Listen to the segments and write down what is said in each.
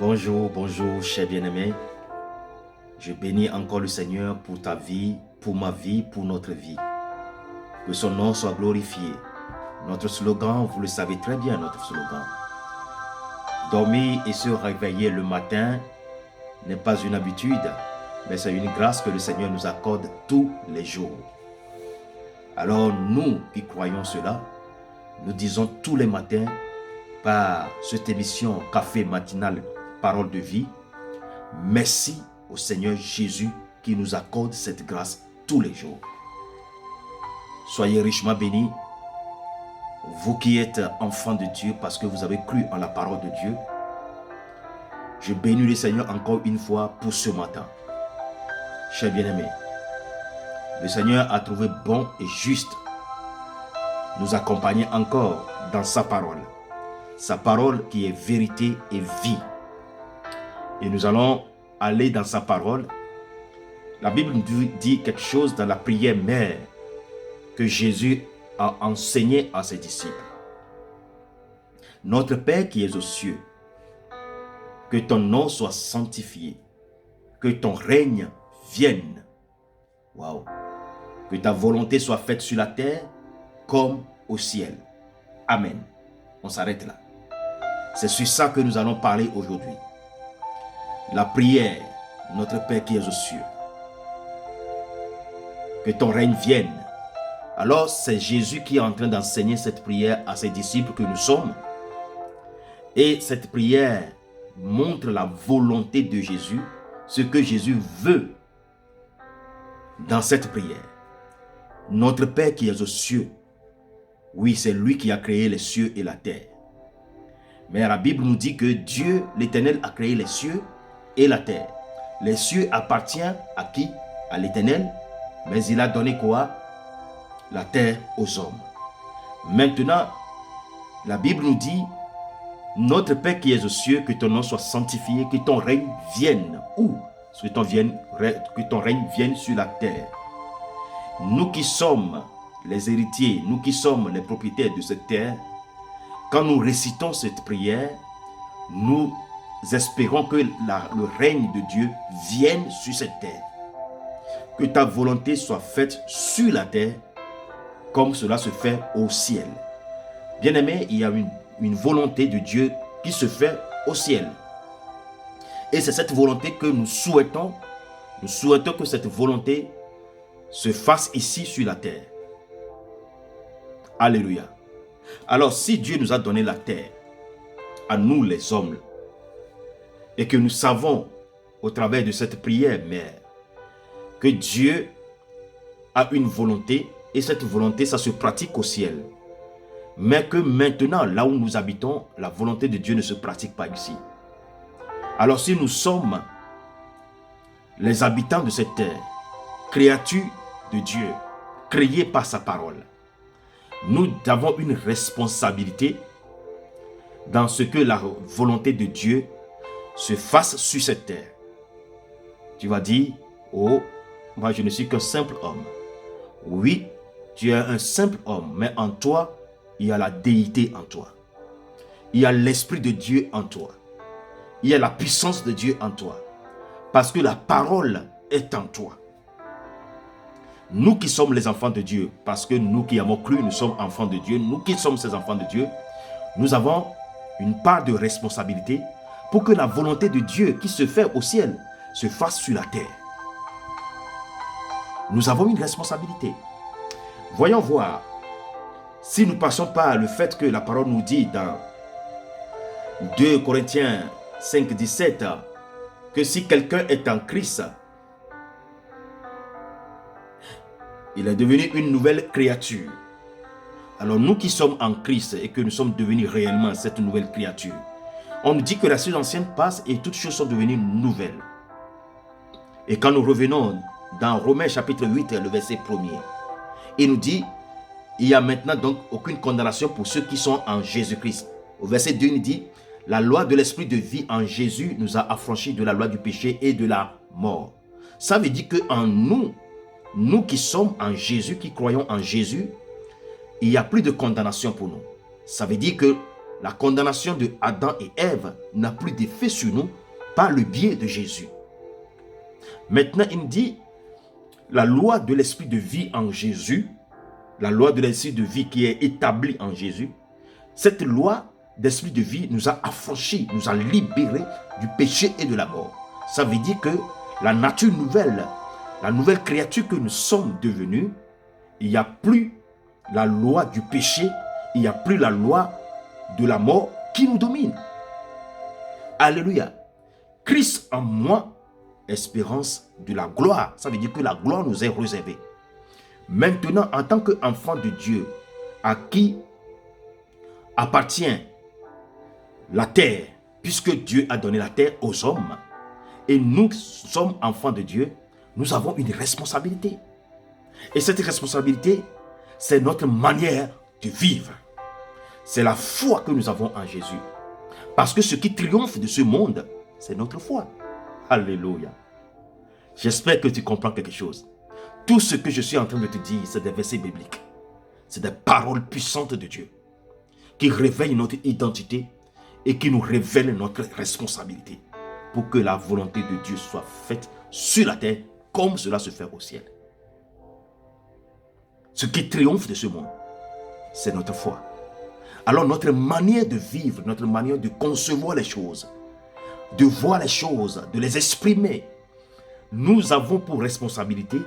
Bonjour, bonjour, cher bien-aimé. Je bénis encore le Seigneur pour ta vie, pour ma vie, pour notre vie. Que son nom soit glorifié. Notre slogan, vous le savez très bien, notre slogan. Dormir et se réveiller le matin n'est pas une habitude, mais c'est une grâce que le Seigneur nous accorde tous les jours. Alors nous qui croyons cela, nous disons tous les matins par cette émission Café matinal Parole de vie, merci au Seigneur Jésus qui nous accorde cette grâce tous les jours. Soyez richement bénis, vous qui êtes enfants de Dieu parce que vous avez cru en la parole de Dieu. Je bénis le Seigneur encore une fois pour ce matin. Chers bien-aimés, le Seigneur a trouvé bon et juste nous accompagner encore dans sa parole qui est vérité et vie. Et nous allons aller dans sa parole. La Bible nous dit quelque chose dans la prière mère que Jésus a enseigné à ses disciples. Notre Père qui es aux cieux, que ton nom soit sanctifié, que ton règne vienne. Waouh! Que ta volonté soit faite sur la terre comme au ciel. Amen. On s'arrête là. C'est sur ça que nous allons parler aujourd'hui. La prière, notre Père qui es aux cieux. Que ton règne vienne. Alors c'est Jésus qui est en train d'enseigner cette prière à ses disciples que nous sommes. Et cette prière montre la volonté de Jésus, ce que Jésus veut dans cette prière. Notre Père qui est aux cieux. Oui, c'est lui qui a créé les cieux et la terre. Mais la Bible nous dit que Dieu, l'Éternel, a créé les cieux et la terre. Les cieux appartiennent à qui? À l'Éternel. Mais il a donné quoi? La terre aux hommes. Maintenant, la Bible nous dit, notre Père qui es aux cieux, que ton nom soit sanctifié, que ton règne vienne. Où? Que ton règne vienne sur la terre. Nous qui sommes les héritiers, nous qui sommes les propriétaires de cette terre, quand nous récitons cette prière, nous espérons que le règne de Dieu vienne sur cette terre. Que ta volonté soit faite sur la terre comme cela se fait au ciel. Bien-aimé, il y a une volonté de Dieu qui se fait au ciel. Et c'est cette volonté que nous souhaitons. Nous souhaitons que cette volonté se fasse ici sur la terre. Alléluia. Alors si Dieu nous a donné la terre, à nous les hommes, et que nous savons au travers de cette prière mère, que Dieu a une volonté, et cette volonté, ça se pratique au ciel. Mais que maintenant, là où nous habitons, la volonté de Dieu ne se pratique pas ici. Alors si nous sommes les habitants de cette terre, créatures de Dieu, créées par sa parole, nous avons une responsabilité dans ce que la volonté de Dieu se fasse sur cette terre. Tu vas dire, oh, moi je ne suis qu'un simple homme. Oui, tu es un simple homme, mais en toi, il y a la déité en toi. Il y a l'Esprit de Dieu en toi. Il y a la puissance de Dieu en toi. Parce que la parole est en toi. Nous qui sommes les enfants de Dieu, parce que nous qui avons cru, nous sommes enfants de Dieu, nous qui sommes ces enfants de Dieu, nous avons une part de responsabilité pour que la volonté de Dieu qui se fait au ciel se fasse sur la terre. Nous avons une responsabilité. Voyons voir, si nous passons par le fait que la parole nous dit dans 2 Corinthiens 5, 17, que si quelqu'un est en Christ, il est devenu une nouvelle créature. Alors nous qui sommes en Christ et que nous sommes devenus réellement cette nouvelle créature, on nous dit que la chose ancienne passe et toutes choses sont devenues nouvelles. Et quand nous revenons dans Romains chapitre 8, le verset 1er, il nous dit, il n'y a maintenant donc aucune condamnation pour ceux qui sont en Jésus-Christ. Au verset 2, il dit, la loi de l'esprit de vie en Jésus nous a affranchis de la loi du péché et de la mort. Ça veut dire qu'en nous, nous qui sommes en Jésus, qui croyons en Jésus, il n'y a plus de condamnation pour nous. Ça veut dire que la condamnation de Adam et Ève n'a plus d'effet sur nous par le biais de Jésus. Maintenant, il dit, la loi de l'esprit de vie en Jésus, la loi de l'esprit de vie qui est établie en Jésus, cette loi d'esprit de vie nous a affranchis, nous a libérés du péché et de la mort. Ça veut dire que la nature nouvelle, la nouvelle créature que nous sommes devenus, il n'y a plus la loi du péché, il n'y a plus la loi de la mort qui nous domine. Alléluia. Christ en moi, espérance de la gloire. Ça veut dire que la gloire nous est réservée. Maintenant, en tant qu'enfant de Dieu, à qui appartient la terre, puisque Dieu a donné la terre aux hommes, et nous sommes enfants de Dieu, nous avons une responsabilité. Et cette responsabilité, c'est notre manière de vivre. C'est la foi que nous avons en Jésus. Parce que ce qui triomphe de ce monde, c'est notre foi. Alléluia. J'espère que tu comprends quelque chose. Tout ce que je suis en train de te dire, c'est des versets bibliques. C'est des paroles puissantes de Dieu qui réveillent notre identité et qui nous révèlent notre responsabilité pour que la volonté de Dieu soit faite sur la terre comme cela se fait au ciel. Ce qui triomphe de ce monde, c'est notre foi. Alors notre manière de vivre, notre manière de concevoir les choses, de voir les choses, de les exprimer, nous avons pour responsabilité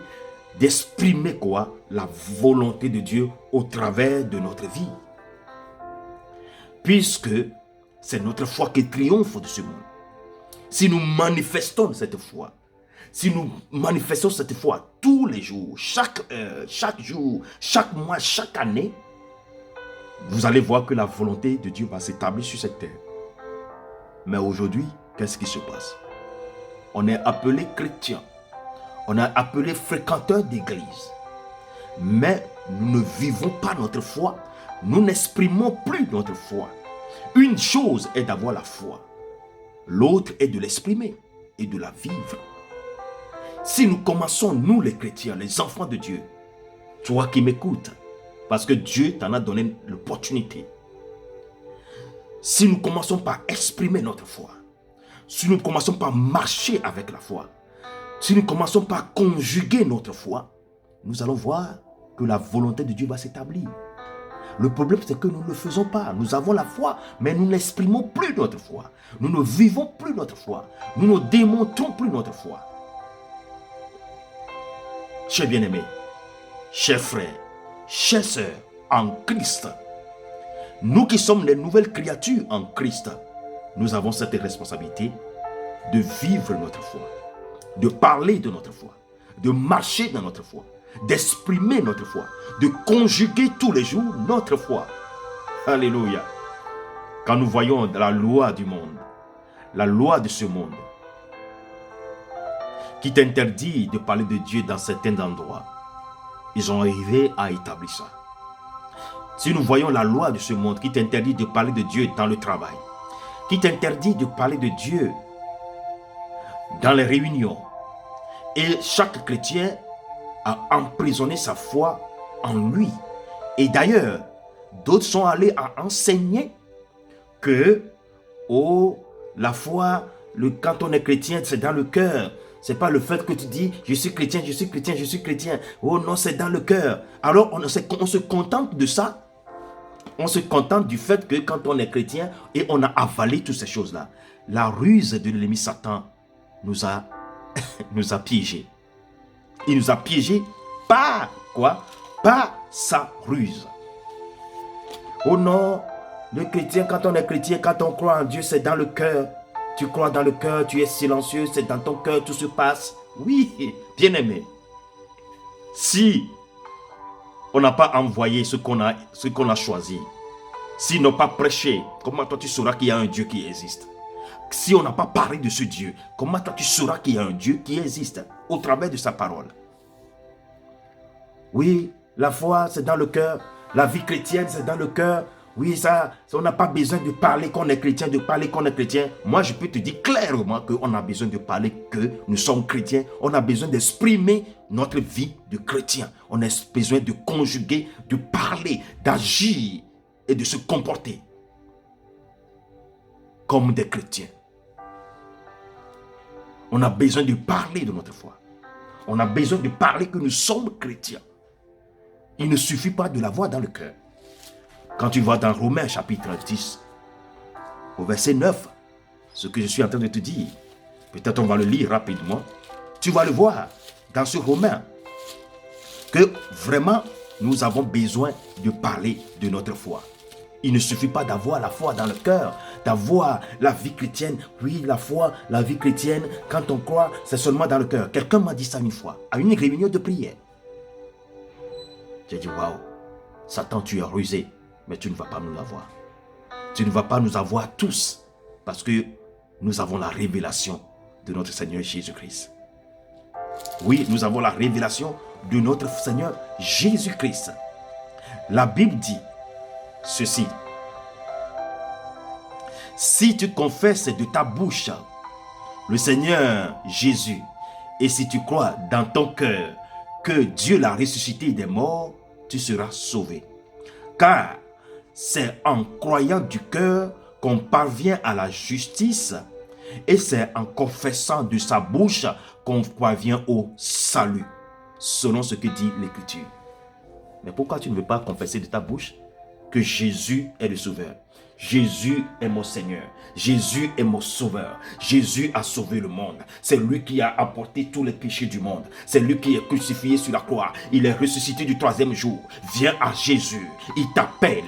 d'exprimer quoi? La volonté de Dieu au travers de notre vie. Puisque c'est notre foi qui triomphe de ce monde. Si nous manifestons cette foi, si nous manifestons cette foi tous les jours, chaque heure, chaque jour, chaque mois, chaque année, vous allez voir que la volonté de Dieu va s'établir sur cette terre. Mais aujourd'hui, qu'est-ce qui se passe? On est appelé chrétien, on est appelé fréquenteur d'église. Mais nous ne vivons pas notre foi, nous n'exprimons plus notre foi. Une chose est d'avoir la foi, l'autre est de l'exprimer et de la vivre. Si nous commençons, nous les chrétiens, les enfants de Dieu, toi qui m'écoutes, parce que Dieu t'en a donné l'opportunité. Si nous commençons par exprimer notre foi, si nous commençons par marcher avec la foi, si nous commençons par conjuguer notre foi, nous allons voir que la volonté de Dieu va s'établir. Le problème, c'est que nous ne le faisons pas. Nous avons la foi, mais nous n'exprimons plus notre foi. Nous ne vivons plus notre foi. Nous ne démontrons plus notre foi. Chers bien-aimés, chers frères, chères sœurs, en Christ, nous qui sommes les nouvelles créatures en Christ, nous avons cette responsabilité de vivre notre foi, de parler de notre foi, de marcher dans notre foi, d'exprimer notre foi, de conjuguer tous les jours notre foi. Alléluia. Quand nous voyons la loi du monde, la loi de ce monde, qui t'interdit de parler de Dieu dans certains endroits, ils ont arrivé à établir ça. Si nous voyons la loi de ce monde qui t'interdit de parler de Dieu dans le travail, qui t'interdit de parler de Dieu dans les réunions, et chaque chrétien a emprisonné sa foi en lui. Et d'ailleurs, d'autres sont allés à enseigner que la foi, quand on est chrétien, c'est dans le cœur. C'est pas le fait que tu dis, je suis chrétien, je suis chrétien, je suis chrétien. Oh non, c'est dans le cœur. Alors on se contente de ça. On se contente du fait que quand on est chrétien et on a avalé toutes ces choses-là, la ruse de l'ennemi Satan nous a piégés. Il nous a piégés par quoi? Par sa ruse. Oh non, le chrétien, quand on est chrétien, quand on croit en Dieu, c'est dans le cœur. Tu crois dans le cœur, tu es silencieux, c'est dans ton cœur, tout se passe. Oui, bien-aimé. Si on n'a pas envoyé ce qu'on a choisi, s'ils n'ont pas prêché, comment toi tu sauras qu'il y a un Dieu qui existe? Si on n'a pas parlé de ce Dieu, comment toi tu sauras qu'il y a un Dieu qui existe au travers de sa parole? Oui, la foi c'est dans le cœur, la vie chrétienne c'est dans le cœur. Oui, ça on n'a pas besoin de parler qu'on est chrétien, de parler qu'on est chrétien. Moi, je peux te dire clairement qu'on a besoin de parler que nous sommes chrétiens. On a besoin d'exprimer notre vie de chrétien. On a besoin de conjuguer, de parler, d'agir et de se comporter. comme des chrétiens. On a besoin de parler de notre foi. On a besoin de parler que nous sommes chrétiens. Il ne suffit pas de l'avoir dans le cœur. Quand tu vas dans Romains chapitre 10, au verset 9, ce que je suis en train de te dire, peut-être on va le lire rapidement, tu vas le voir dans ce Romain, que vraiment nous avons besoin de parler de notre foi. Il ne suffit pas d'avoir la foi dans le cœur, d'avoir la vie chrétienne. Oui, la foi, la vie chrétienne, quand on croit, c'est seulement dans le cœur. Quelqu'un m'a dit ça une fois, à une réunion de prière. J'ai dit, waouh, Satan, tu es rusé, mais tu ne vas pas nous avoir. Tu ne vas pas nous avoir tous, parce que nous avons la révélation de notre Seigneur Jésus-Christ. Oui, nous avons la révélation de notre Seigneur Jésus-Christ. La Bible dit ceci. Si tu confesses de ta bouche le Seigneur Jésus, et si tu crois dans ton cœur que Dieu l'a ressuscité des morts, tu seras sauvé. Car c'est en croyant du cœur qu'on parvient à la justice, et c'est en confessant de sa bouche qu'on parvient au salut, selon ce que dit l'Écriture. Mais pourquoi tu ne veux pas confesser de ta bouche que Jésus est le Sauveur? Jésus est mon Seigneur. Jésus est mon Sauveur. Jésus a sauvé le monde. C'est lui qui a apporté tous les péchés du monde. C'est lui qui est crucifié sur la croix. Il est ressuscité du troisième jour. Viens à Jésus. Il t'appelle.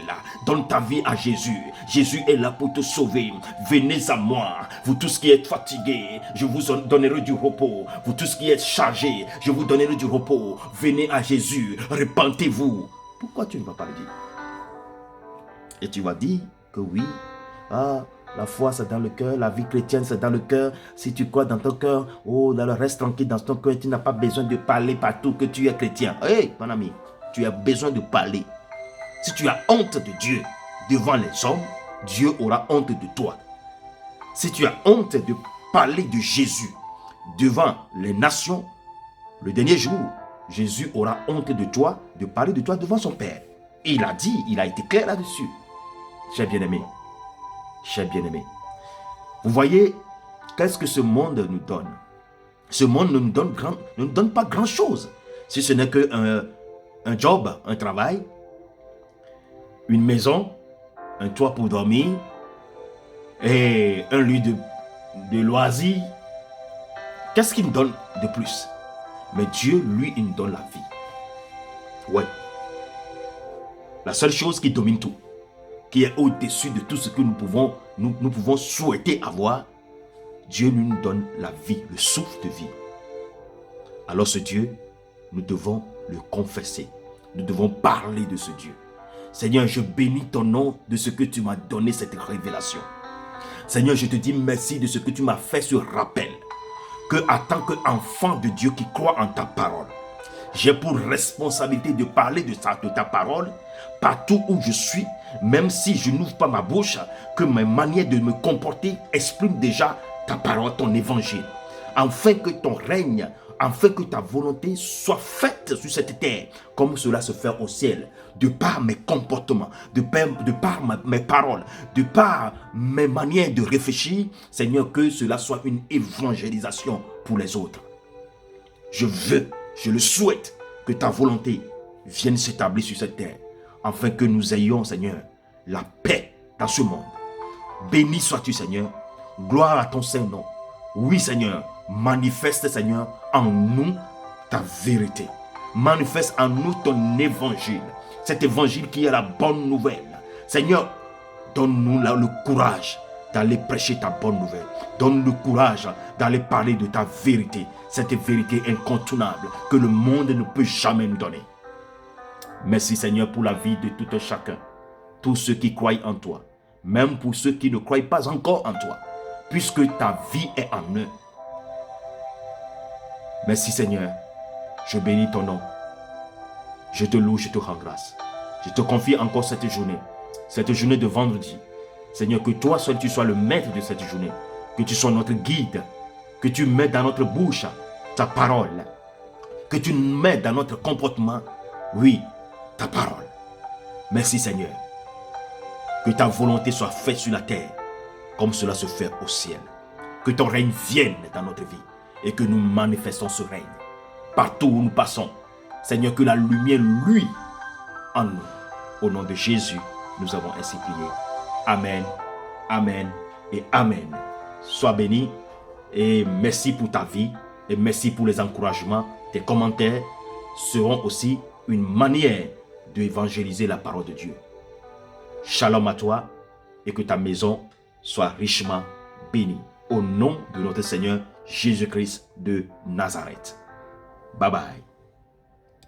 Donne ta vie à Jésus. Jésus est là pour te sauver. Venez à moi. Vous tous qui êtes fatigués, je vous donnerai du repos. Vous tous qui êtes chargés, je vous donnerai du repos. Venez à Jésus. Repentez-vous. Pourquoi tu ne vas pas le dire? Et tu vas dire que oui, la foi c'est dans le cœur, la vie chrétienne c'est dans le cœur. Si tu crois dans ton cœur, oh là là, reste tranquille dans ton cœur, tu n'as pas besoin de parler partout que tu es chrétien. Hey, mon ami, tu as besoin de parler. Si tu as honte de Dieu devant les hommes, Dieu aura honte de toi. Si tu as honte de parler de Jésus devant les nations, le dernier jour, Jésus aura honte de toi, de parler de toi devant son Père. Il a dit, il a été clair là-dessus. Cher bien-aimé, vous voyez, qu'est-ce que ce monde nous donne? Ce monde ne nous donne pas grand-chose. Si ce n'est qu'un job, un travail, une maison, un toit pour dormir, et un lieu de loisirs. Qu'est-ce qu'il nous donne de plus? Mais Dieu, lui, il nous donne la vie. Ouais. La seule chose qui domine tout, qui est au-dessus de tout ce que nous pouvons souhaiter avoir, Dieu nous donne la vie, le souffle de vie. Alors ce Dieu, nous devons le confesser. Nous devons parler de ce Dieu. Seigneur, je bénis ton nom de ce que tu m'as donné cette révélation. Seigneur, je te dis merci de ce que tu m'as fait ce rappel. Que en tant qu'enfant de Dieu qui croit en ta parole, j'ai pour responsabilité de parler de ta parole partout où je suis, même si je n'ouvre pas ma bouche, que mes manières de me comporter expriment déjà ta parole, ton évangile, afin que ton règne, afin que ta volonté soit faite sur cette terre, comme cela se fait au ciel, de par mes comportements, de par mes paroles, de par mes manières de réfléchir, Seigneur, que cela soit une évangélisation pour les autres. Je le souhaite, que ta volonté vienne s'établir sur cette terre, afin que nous ayons, Seigneur, la paix dans ce monde. Béni sois-tu, Seigneur. Gloire à ton Saint-Nom. Oui, Seigneur, manifeste, Seigneur, en nous ta vérité. Manifeste en nous ton évangile. Cet évangile qui est la bonne nouvelle. Seigneur, donne-nous le courage d'aller prêcher ta bonne nouvelle. Donne le courage d'aller parler de ta vérité. Cette vérité incontournable que le monde ne peut jamais nous donner. Merci Seigneur pour la vie de tout un chacun. Tous ceux qui croient en toi. Même pour ceux qui ne croient pas encore en toi. Puisque ta vie est en eux. Merci Seigneur. Je bénis ton nom. Je te loue, je te rends grâce. Je te confie encore cette journée de vendredi. Seigneur, que toi seul tu sois le maître de cette journée. Que tu sois notre guide. Que tu mettes dans notre bouche ta parole. Que tu mettes dans notre comportement, oui, ta parole. Merci Seigneur. Que ta volonté soit faite sur la terre comme cela se fait au ciel. Que ton règne vienne dans notre vie et que nous manifestons ce règne partout où nous passons. Seigneur, que la lumière luit en nous. Au nom de Jésus, nous avons ainsi prié. Amen, amen et amen. Sois béni et merci pour ta vie et merci pour les encouragements. Tes commentaires seront aussi une manière d'évangéliser la parole de Dieu. Shalom à toi et que ta maison soit richement bénie. Au nom de notre Seigneur Jésus-Christ de Nazareth. Bye bye.